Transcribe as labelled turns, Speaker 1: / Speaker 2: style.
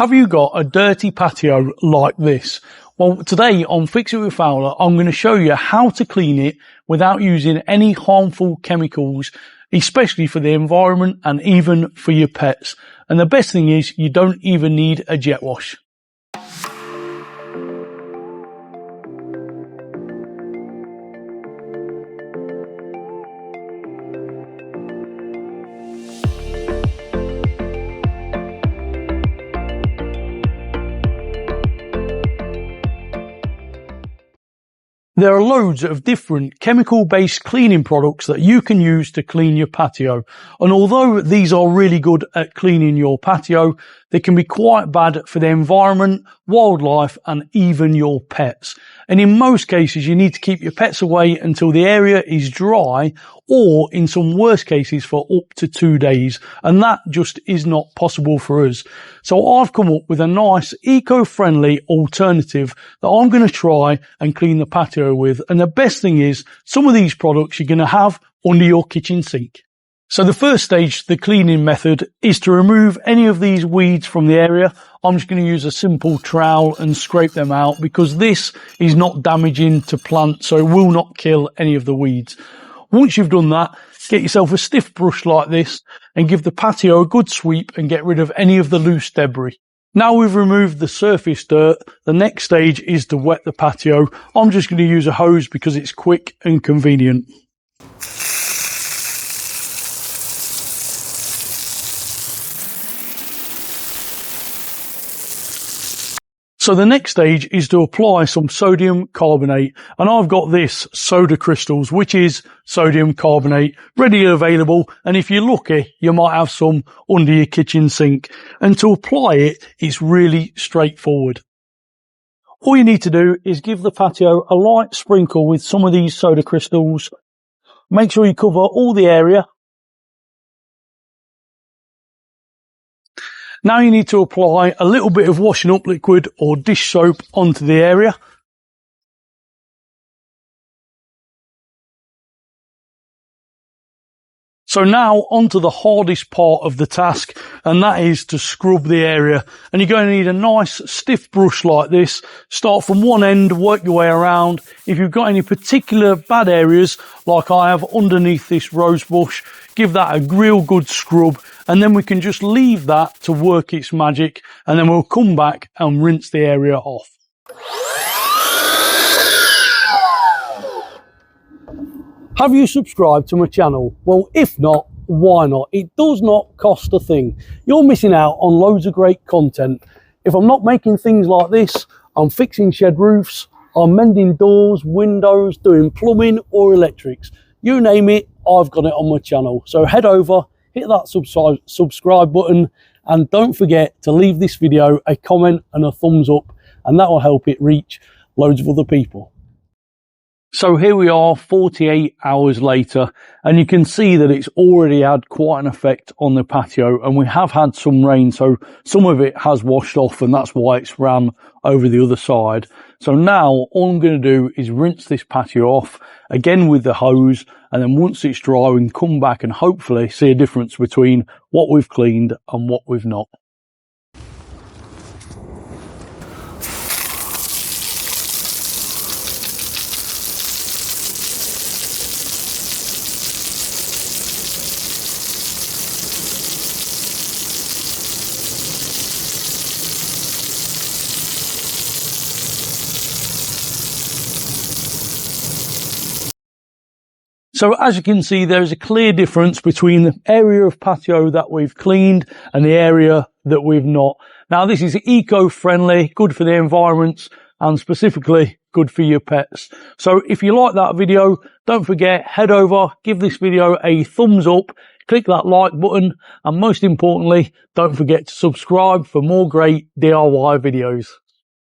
Speaker 1: Have you got a dirty patio like this? Well, today on Fix It with Fowler, I'm going to show you how to clean it without using any harmful chemicals, especially for the environment and even for your pets. And the best thing is you don't even need a jet wash. There are loads of different chemical-based cleaning products that you can use to clean your patio. And although these are really good at cleaning your patio, they can be quite bad for the environment, wildlife, and even your pets. And in most cases, you need to keep your pets away until the area is dry, or in some worst cases for up to 2 days. And that just is not possible for us. So I've come up with a nice eco-friendly alternative that I'm going to try and clean the patio with. And the best thing is, some of these products you're going to have under your kitchen sink. So the first stage, the cleaning method, is to remove any of these weeds from the area. I'm just going to use a simple trowel and scrape them out because this is not damaging to plants, so it will not kill any of the weeds. Once you've done that, get yourself a stiff brush like this and give the patio a good sweep and get rid of any of the loose debris. Now we've removed the surface dirt, the next stage is to wet the patio. I'm just going to use a hose because it's quick and convenient. So the next stage is to apply some sodium carbonate, and I've got this soda crystals, which is sodium carbonate, readily available, and if you're lucky you might have some under your kitchen sink. And to apply it, it's really straightforward. All you need to do is give the patio a light sprinkle with some of these soda crystals. Make sure you cover all the area. Now you need to apply a little bit of washing up liquid or dish soap onto the area. So now onto the hardest part of the task, and that is to scrub the area. And you're going to need a nice stiff brush like this. Start from one end, work your way around. If you've got any particular bad areas, like I have underneath this rose bush, give that a real good scrub, and then we can just leave that to work its magic, and then we'll come back and rinse the area off. Have you subscribed to my channel? Well, if not, why not? It does not cost a thing. You're missing out on loads of great content. If I'm not making things like this, I'm fixing shed roofs, I'm mending doors, windows, doing plumbing or electrics. You name it, I've got it on my channel. So head over, hit that subscribe button, and don't forget to leave this video a comment and a thumbs up, and that will help it reach loads of other people. So here we are 48 hours later, and you can see that it's already had quite an effect on the patio, and we have had some rain, so some of it has washed off, and that's why it's ran over the other side. So now all I'm going to do is rinse this patio off again with the hose, and then once it's dry we can come back and hopefully see a difference between what we've cleaned and what we've not. So as you can see, there's a clear difference between the area of patio that we've cleaned and the area that we've not. Now this is eco-friendly, good for the environment, and specifically good for your pets. So if you like that video, don't forget, head over, give this video a thumbs up, click that like button, and most importantly, don't forget to subscribe for more great DIY videos.